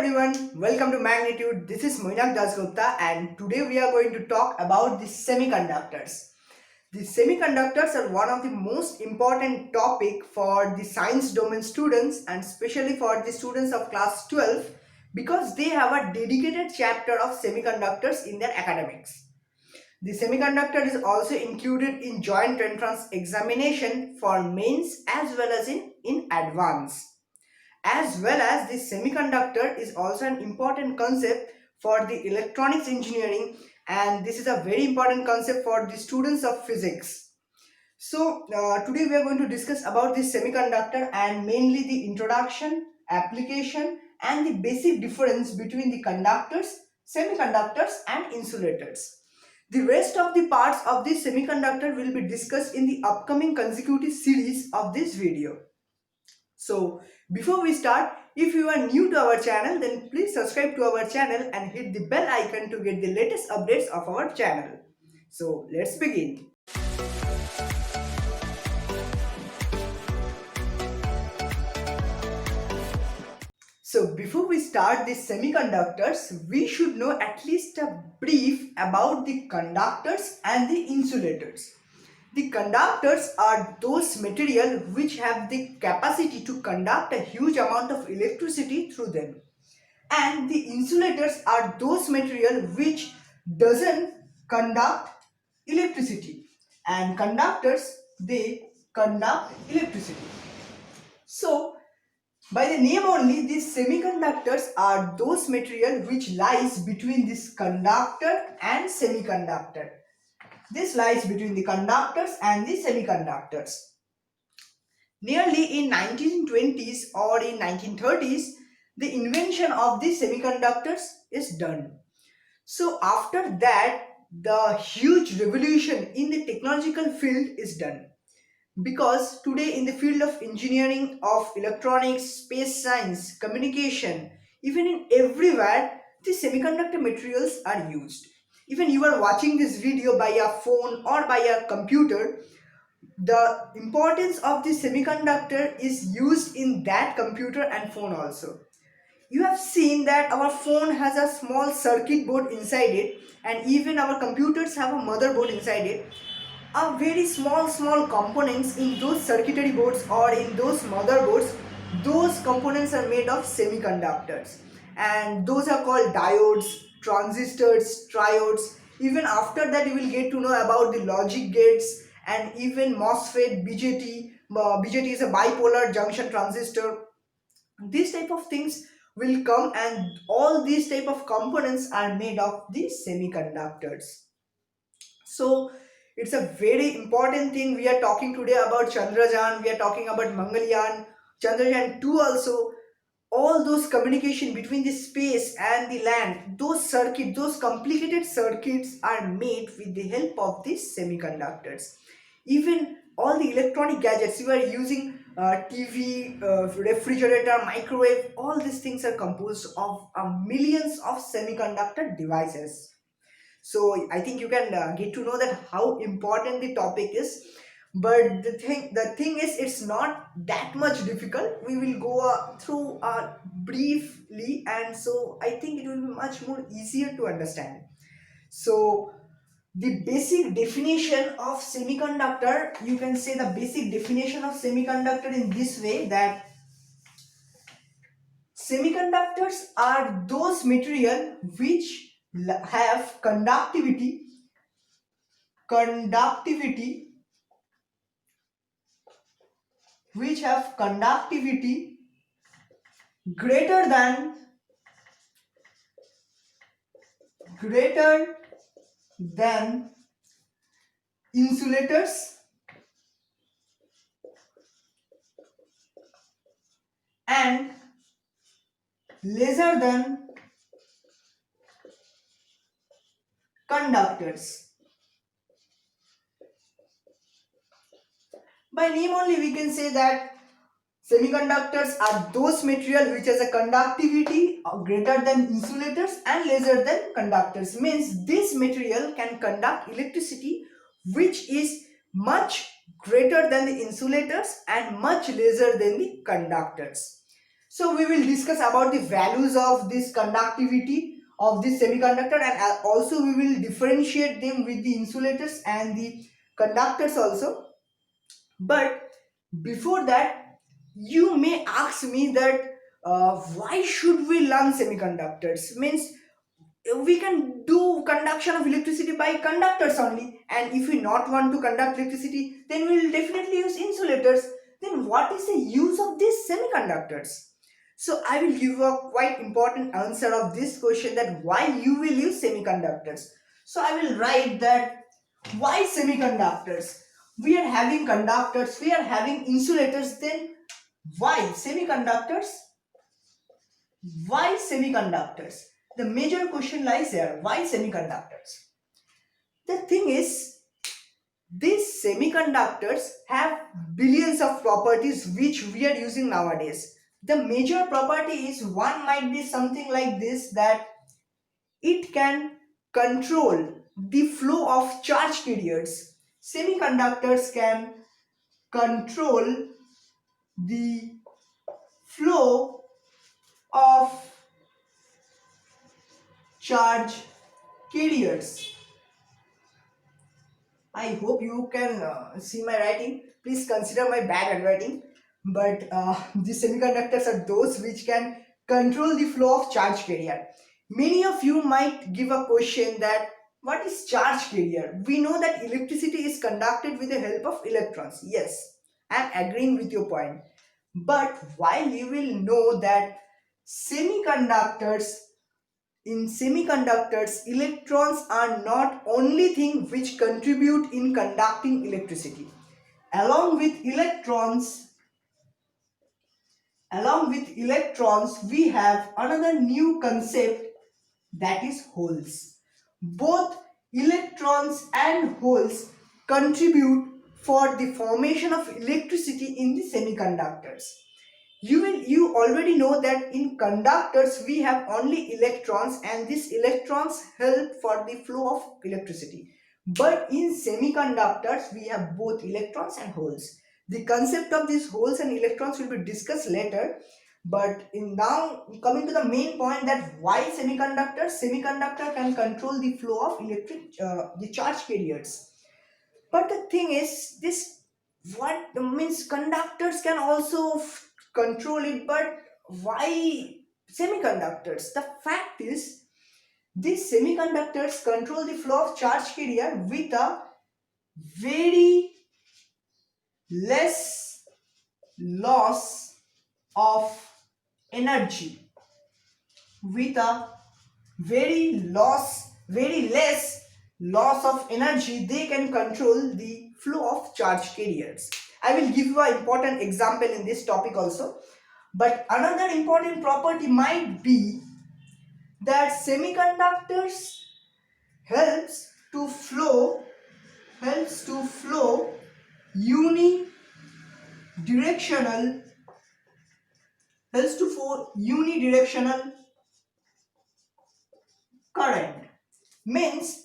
everyone, welcome to Magnitude. This is Moinak Dasgupta and today we are going to talk about the semiconductors. The semiconductors are one of the most important topic for the science domain students and especially for the students of class 12 because they have a dedicated chapter of semiconductors in their academics. The semiconductor is also included in joint entrance examination for mains as well as in advance. As well as the semiconductor is also an important concept for the electronics engineering, and this is a very important concept for the students of physics. Today we are going to discuss about this semiconductor and mainly the introduction, application and the basic difference between the conductors, semiconductors and insulators. The rest of the parts of this semiconductor will be discussed in the upcoming consecutive series of this video. So before we start, if you are new to our channel, then please subscribe to our channel and hit the bell icon to get the latest updates of our channel. So let's begin. So before we start the semiconductors, we should know at least a brief about the conductors and the insulators. The conductors are those material which have the capacity to conduct a huge amount of electricity through them. And the insulators are those material which doesn't conduct electricity. And conductors, they conduct electricity. So, by the name only, these semiconductors are those material which lies between this conductor and semiconductor. This lies between the conductors and the semiconductors. Nearly in 1920s or in 1930s, the invention of the semiconductors is done. So after that, the huge revolution in the technological field is done. Because today in the field of engineering, of electronics, space science, communication, even in everywhere, the semiconductor materials are used. Even you are watching this video by a phone or by a computer, the importance of the semiconductor is used in that computer and phone also. You have seen that our phone has a small circuit board inside it, and even our computers have a motherboard inside it. Are very small components in those circuitry boards or in those motherboards. Those components are made of semiconductors, and those are called diodes, transistors, triodes. Even after that you will get to know about the logic gates and even MOSFET, BJT. BJT is a bipolar junction transistor. These type of things will come, and all these type of components are made of these semiconductors. So it's a very important thing. We are talking today about Chandrayaan, we are talking about Mangalyaan, Chandrayaan 2 also. All those communication between the space and the land, those circuits, those complicated circuits are made with the help of these semiconductors. Even all the electronic gadgets you are using, TV, refrigerator, microwave, all these things are composed of millions of semiconductor devices. So I think you can get to know that how important the topic is. But the thing is, it's not that much difficult. We will go through briefly, and so I think it will be much more easier to understand. So the basic definition of semiconductor, you can say the basic definition of semiconductor in this way, that semiconductors are those material which have conductivity which have conductivity greater than greater than insulators and lesser than conductors. By name only we can say that semiconductors are those material which has a conductivity greater than insulators and lesser than conductors. Means this material can conduct electricity which is much greater than the insulators and much lesser than the conductors. So we will discuss about the values of this conductivity of this semiconductor, and also we will differentiate them with the insulators and the conductors also. But before that, you may ask me that why should we learn semiconductors? Means we can do conduction of electricity by conductors only, and if we not want to conduct electricity, then we will definitely use insulators. Then what is the use of these semiconductors? So I will give a quite important answer of this question, that why you will use semiconductors. So I will write that why semiconductors. We are having conductors, we are having insulators, then why semiconductors? Why semiconductors? The major question lies there. Why semiconductors? The thing is, these semiconductors have billions of properties which we are using nowadays. The major property is, one might be something like this, that it can control the flow of charge carriers. Semiconductors can control the flow of charge carriers. I hope you can see my writing. Please consider my bad handwriting. But the semiconductors are those which can control the flow of charge carrier. Many of you might give a question that what is charge carrier? We know that electricity is conducted with the help of electrons. Yes, I am agreeing with your point. But while you will know that semiconductors in semiconductors, electrons are not only thing which contribute in conducting electricity. Along with electrons, we have another new concept, that is holes. Both electrons and holes contribute for the formation of electricity in the semiconductors. You already know that in conductors we have only electrons, and these electrons help for the flow of electricity. But in semiconductors we have both electrons and holes. The concept of these holes and electrons will be discussed later. But in now coming to the main point, that why semiconductor can control the flow of the charge carriers. But the thing is, this what means conductors can also control it, but why semiconductors? The fact is, these semiconductors control the flow of charge carrier with a very less loss of energy, with a very less loss of energy. They can control the flow of charge carriers. I will give you an important example in this topic also. But another important property might be that semiconductors helps to flow unidirectional unidirectional current. Means,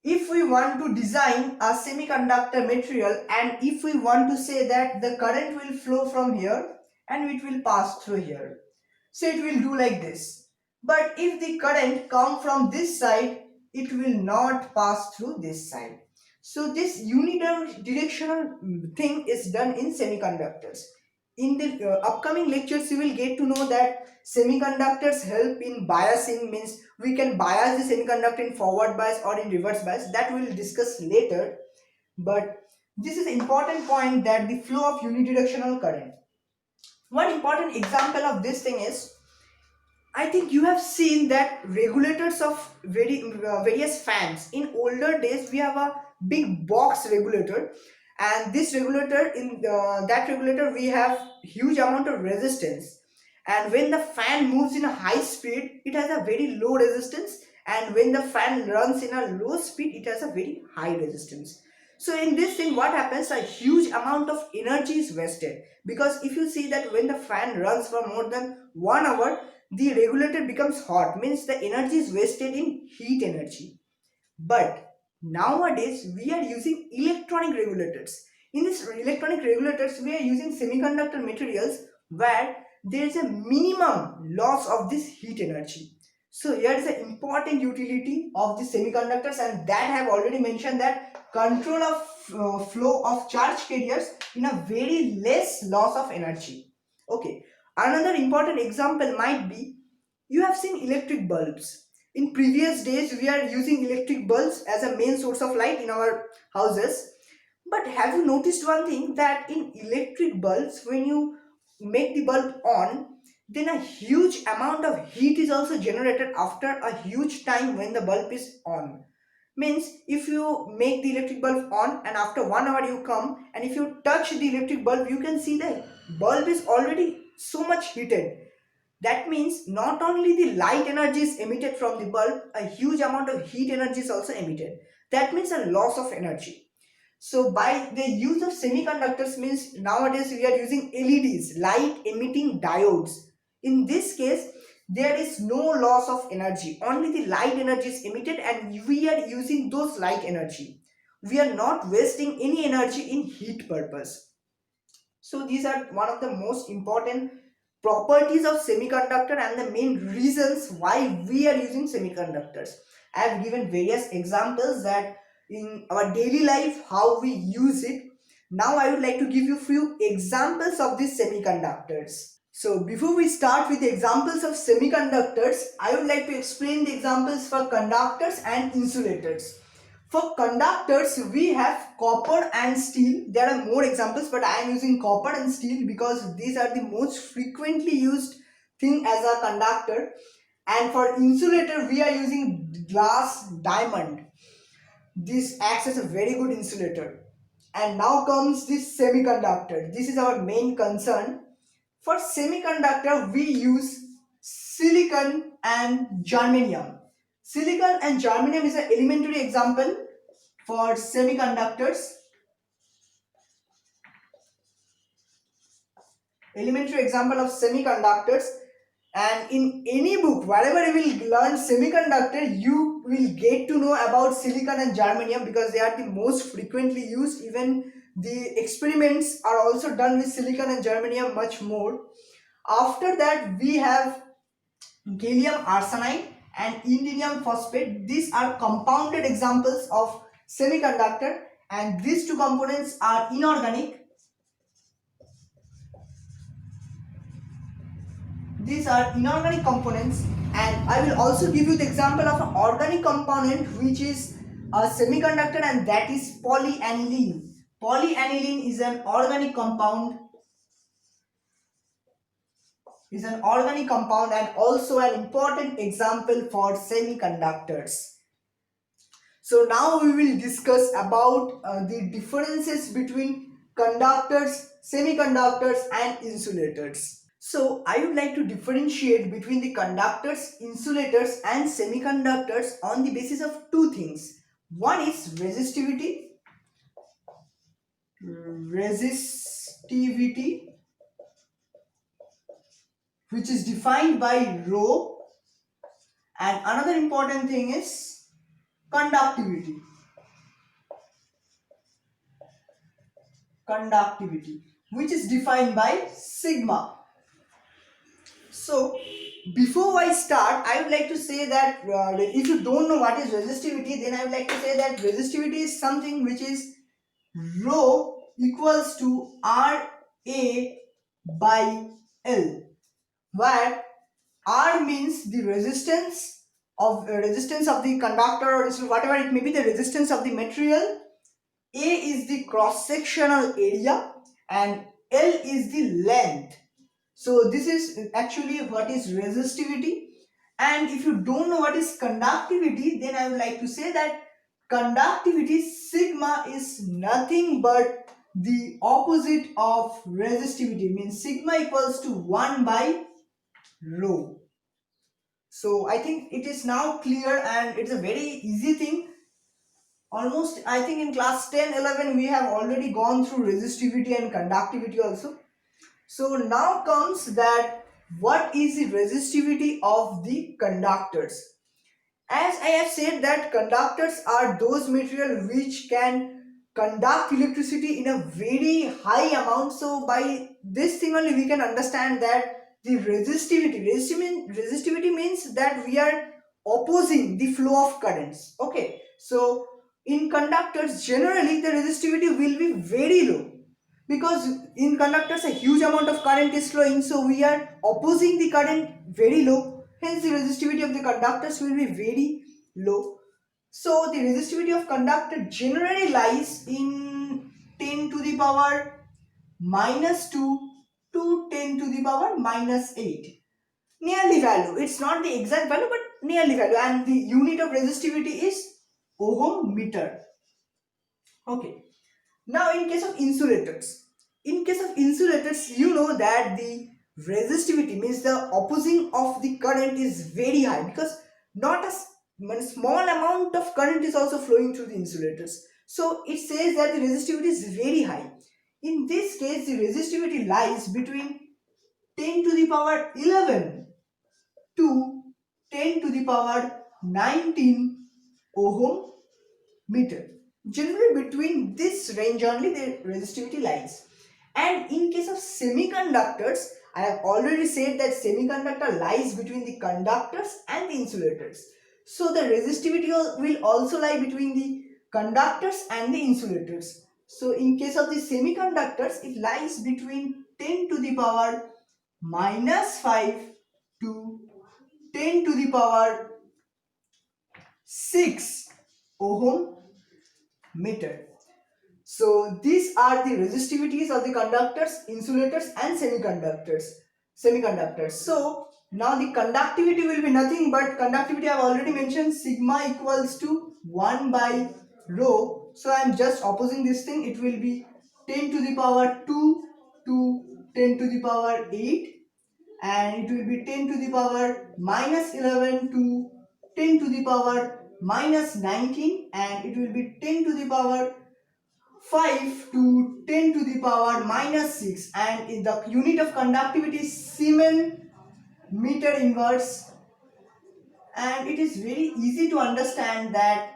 if we want to design a semiconductor material, and if we want to say that the current will flow from here and it will pass through here, so it will do like this. But if the current come from this side, it will not pass through this side. So this unidirectional thing is done in semiconductors. In the upcoming lectures, you will get to know that semiconductors help in biasing. Means we can bias the semiconductor in forward bias or in reverse bias. That we will discuss later. But this is important point, that the flow of unidirectional current. One important example of this thing is, I think you have seen that regulators of various fans. In older days, we have a big box regulator, and this regulator, in that regulator, we have huge amount of resistance. And when the fan moves in a high speed, it has a very low resistance, and when the fan runs in a low speed, it has a very high resistance. So in this thing, what happens? A huge amount of energy is wasted, because if you see that when the fan runs for more than 1 hour, the regulator becomes hot. Means the energy is wasted in heat energy. But nowadays we are using electronic regulators. In this electronic regulators, we are using semiconductor materials, where there is a minimum loss of this heat energy. So here is the important utility of the semiconductors, and that I have already mentioned, that control of flow of charge carriers in a very less loss of energy. Okay, another important example might be, you have seen electric bulbs. In previous days, we are using electric bulbs as a main source of light in our houses. But have you noticed one thing, that in electric bulbs, when you make the bulb on, then a huge amount of heat is also generated after a huge time when the bulb is on. Means if you make the electric bulb on and after 1 hour you come, and if you touch the electric bulb, you can see the bulb is already so much heated. That means not only the light energy is emitted from the bulb, a huge amount of heat energy is also emitted. That means a loss of energy. So by the use of semiconductors, means nowadays we are using LEDs, light emitting diodes. In this case, there is no loss of energy. Only the light energy is emitted and we are using those light energy. We are not wasting any energy in heat purpose. So these are one of the most important properties of semiconductor and the main reasons why we are using semiconductors. I have given various examples that in our daily life how we use it. Now I would like to give you few examples of these semiconductors. So before we start with the examples of semiconductors, I would like to explain the examples for conductors and insulators. For conductors, we have copper and steel. There are more examples, but I am using copper and steel because these are the most frequently used thing as a conductor. And for insulator, we are using glass diamond. This acts as a very good insulator. And now comes this semiconductor. This is our main concern. For semiconductor, we use silicon and germanium. Silicon and germanium is an elementary example for semiconductors. Elementary example of semiconductors. And in any book, wherever you will learn semiconductor, you will get to know about silicon and germanium because they are the most frequently used. Even the experiments are also done with silicon and germanium much more. After that, we have gallium arsenide and indium phosphate. These are compounded examples of semiconductor, and these two components are inorganic. These are inorganic components, and I will also give you the example of an organic component which is a semiconductor, and that is polyaniline. Polyaniline is an organic compound, and also an important example for semiconductors. So now we will discuss about the differences between conductors, semiconductors and insulators. So I would like to differentiate between the conductors, insulators and semiconductors on the basis of two things. One is resistivity, which is defined by rho, and another important thing is conductivity, which is defined by sigma. So before I start, I would like to say that if you don't know what is resistivity, then I would like to say that resistivity is something which is rho equals to RA by L, where R means the resistance of the conductor, or whatever it may be, the resistance of the material. A is the cross sectional area and L is the length. So this is actually what is resistivity. And if you don't know what is conductivity, then I would like to say that conductivity, sigma, is nothing but the opposite of resistivity. Means sigma equals to 1 by rho. So I think it is now clear, and it's a very easy thing. Almost, I think in class 10, 11, we have already gone through resistivity and conductivity also. So now comes that what is the resistivity of the conductors. As I have said that conductors are those material which can conduct electricity in a very high amount. So by this thing only we can understand that the resistivity. Resistivity means that we are opposing the flow of currents. Okay, so in conductors generally the resistivity will be very low, because in conductors a huge amount of current is flowing, so we are opposing the current very low, hence the resistivity of the conductors will be very low. So the resistivity of conductor generally lies in 10 to the power minus 2 to 10 to the power minus 8. Nearly value. It's not the exact value but nearly value, and the unit of resistivity is ohm meter. Okay. Now in case of insulators, you know that the resistivity means the opposing of the current is very high, because not a small amount of current is also flowing through the insulators. So it says that the resistivity is very high. In this case, the resistivity lies between 10 to the power 11 to 10 to the power 19 ohm meter. Generally between this range only the resistivity lies. And in case of semiconductors, I have already said that semiconductor lies between the conductors and the insulators. So the resistivity will also lie between the conductors and the insulators. So in case of the semiconductors, it lies between 10 to the power minus 5 to 10 to the power 6 ohm meter. So these are the resistivities of the conductors, insulators and semiconductors. So now the conductivity will be nothing but conductivity I have already mentioned, sigma equals to 1 by rho. So I am just opposing this thing. It will be 10 to the power 2 to 10 to the power 8, and it will be 10 to the power minus 11 to 10 to the power minus 19, and it will be 10 to the power 5 to 10 to the power minus 6, and in the unit of conductivity is Siemens meter inverse. And it is very easy to understand that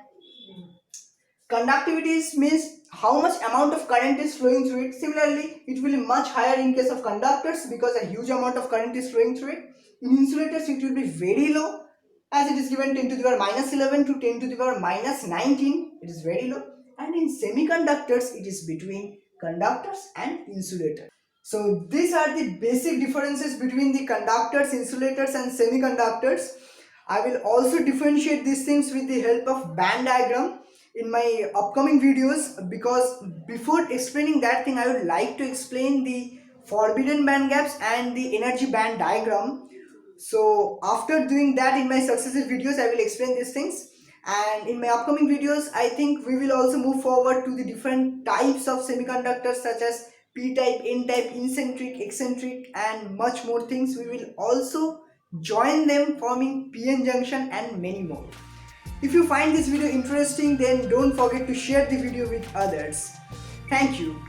conductivity means how much amount of current is flowing through it. Similarly, it will be much higher in case of conductors because a huge amount of current is flowing through it. In insulators, it will be very low, as it is given 10 to the power minus 11 to 10 to the power minus 19. It is very low. And in semiconductors, it is between conductors and insulators. So these are the basic differences between the conductors, insulators and semiconductors. I will also differentiate these things with the help of band diagram in my upcoming videos, because before explaining that thing I would like to explain the forbidden band gaps and the energy band diagram. So after doing that in my successive videos I will explain these things, and in my upcoming videos I think we will also move forward to the different types of semiconductors such as p-type, n-type, eccentric, eccentric and much more things. We will also join them forming p-n junction and many more. If you find this video interesting, then don't forget to share the video with others. Thank you.